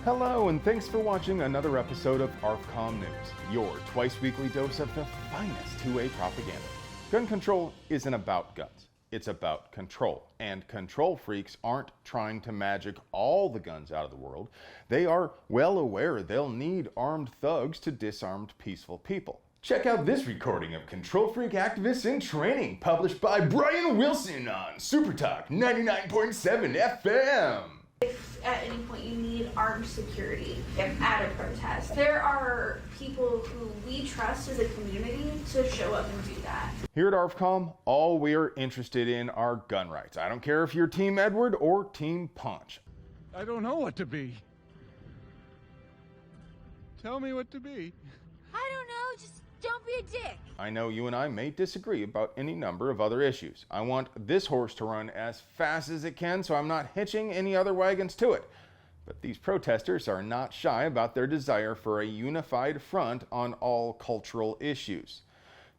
Hello, and thanks for watching another episode of ARFCOM News, your twice-weekly dose of the finest two-way propaganda. Gun control isn't about guns. It's about control. And control freaks aren't trying to magic all the guns out of the world. They are well aware they'll need armed thugs to disarm peaceful people. Check out this recording of Control Freak Activists in Training, published by Brian Wilson on Super Talk 99.7 FM. If at any point you need armed security at a protest, there are people who we trust as a community to show up and do that. Here at ARFCOM, all we're interested in are gun rights. I don't care if you're Team Edward or Team Punch. I don't know what to be. Tell me what to be. I don't know, just don't be a dick. I know you and I may disagree about any number of other issues. I want this horse to run as fast as it can, so I'm not hitching any other wagons to it. But these protesters are not shy about their desire for a unified front on all cultural issues.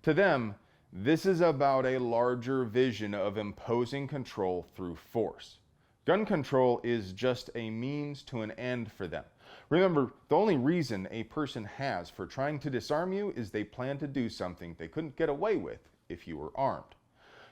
To them, this is about a larger vision of imposing control through force. Gun control is just a means to an end for them. Remember, the only reason a person has for trying to disarm you is they plan to do something they couldn't get away with if you were armed.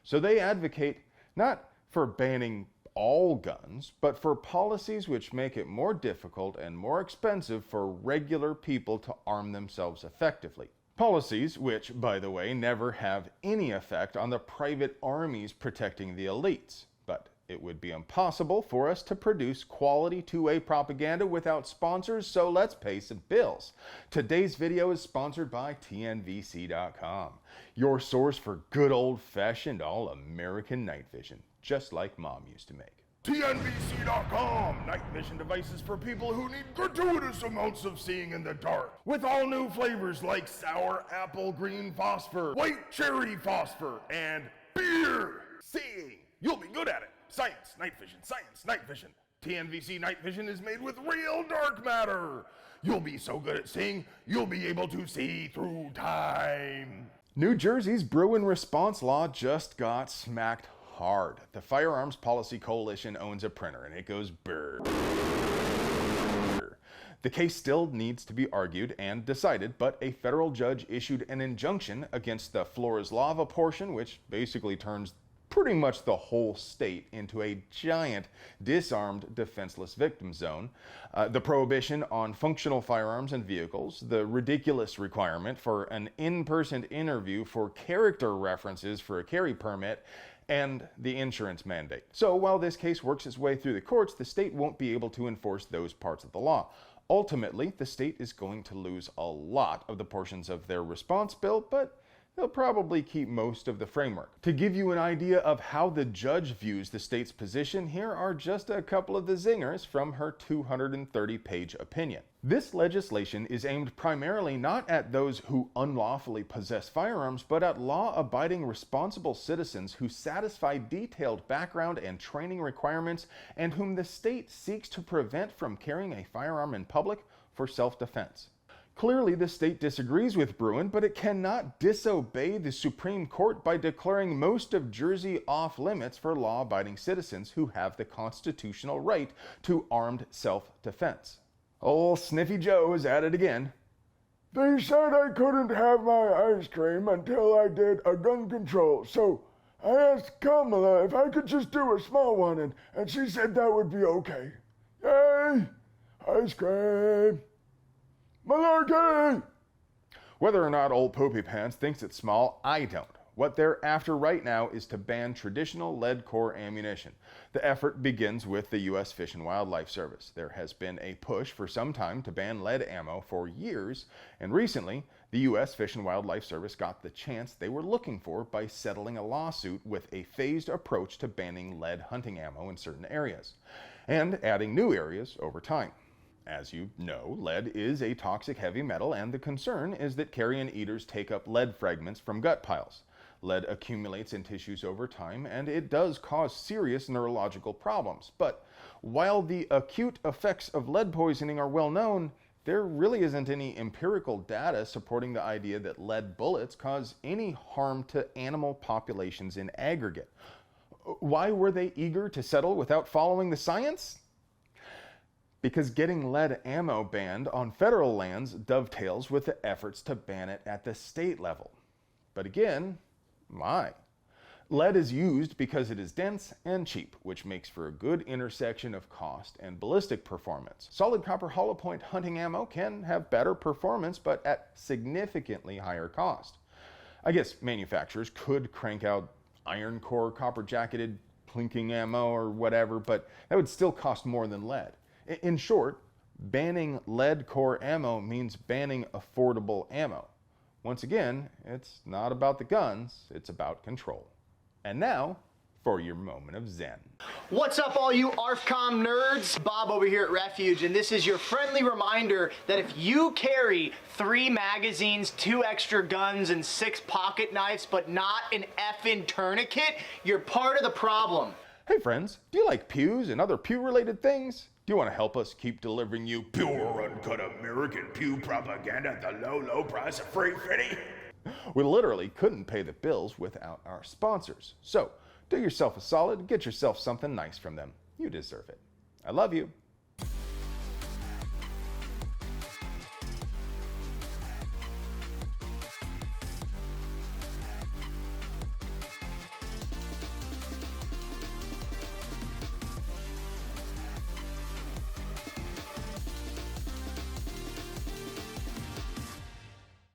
So they advocate not for banning all guns, but for policies which make it more difficult and more expensive for regular people to arm themselves effectively. Policies which, by the way, never have any effect on the private armies protecting the elites. But it would be impossible for us to produce quality two-way propaganda without sponsors, so let's pay some bills. Today's video is sponsored by TNVC.com, your source for good old-fashioned all-American night vision, just like Mom used to make. TNVC.com, night vision devices for people who need gratuitous amounts of seeing in the dark. With all new flavors like sour apple green phosphor, white cherry phosphor, and beer. Seeing. You'll be good at it. Science, night vision, science, night vision. TNVC night vision is made with real dark matter. You'll be so good at seeing, you'll be able to see through time. New Jersey's Bruin response law just got smacked hard. The Firearms Policy Coalition owns a printer and it goes brrr. The case still needs to be argued and decided, but a federal judge issued an injunction against the Flores Lava portion, which basically turns pretty much the whole state into a giant disarmed defenseless victim zone, the prohibition on functional firearms and vehicles, the ridiculous requirement for an in-person interview for character references for a carry permit, and the insurance mandate. So while this case works its way through the courts, the state won't be able to enforce those parts of the law. Ultimately, the state is going to lose a lot of the portions of their response bill, but they'll probably keep most of the framework. To give you an idea of how the judge views the state's position, here are just a couple of the zingers from her 230-page opinion. This legislation is aimed primarily not at those who unlawfully possess firearms, but at law-abiding responsible citizens who satisfy detailed background and training requirements and whom the state seeks to prevent from carrying a firearm in public for self-defense. Clearly, the state disagrees with Bruin, but it cannot disobey the Supreme Court by declaring most of Jersey off limits for law-abiding citizens who have the constitutional right to armed self-defense. Old Sniffy Joe is at it again. They said I couldn't have my ice cream until I did a gun control, so I asked Kamala if I could just do a small one, and she said that would be okay. Yay! Ice cream! Malarkey! Whether or not old Poopy Pants thinks it's small, I don't. What they're after right now is to ban traditional lead core ammunition. The effort begins with the U.S. Fish and Wildlife Service. There has been a push for some time to ban lead ammo for years, and recently, the U.S. Fish and Wildlife Service got the chance they were looking for by settling a lawsuit with a phased approach to banning lead hunting ammo in certain areas, and adding new areas over time. As you know, lead is a toxic heavy metal, and the concern is that carrion eaters take up lead fragments from gut piles. Lead accumulates in tissues over time, and it does cause serious neurological problems. But while the acute effects of lead poisoning are well known, there really isn't any empirical data supporting the idea that lead bullets cause any harm to animal populations in aggregate. Why were they eager to settle without following the science? Because getting lead ammo banned on federal lands dovetails with the efforts to ban it at the state level. But again, why? Lead is used because it is dense and cheap, which makes for a good intersection of cost and ballistic performance. Solid copper hollow point hunting ammo can have better performance, but at significantly higher cost. I guess manufacturers could crank out iron core, copper jacketed plinking ammo or whatever, but that would still cost more than lead. In short, banning lead core ammo means banning affordable ammo. Once again, it's not about the guns, it's about control. And now, for your moment of zen. What's up, all you ARFCOM nerds? Bob over here at Refuge, and this is your friendly reminder that if you carry 3 magazines, 2 extra guns, and 6 pocket knives, but not an effing tourniquet, you're part of the problem. Hey friends, do you like pews and other pew-related things? Do you want to help us keep delivering you pure, uncut American pew propaganda at the low, low price of free fitty? We literally couldn't pay the bills without our sponsors. So, do yourself a solid, get yourself something nice from them. You deserve it. I love you.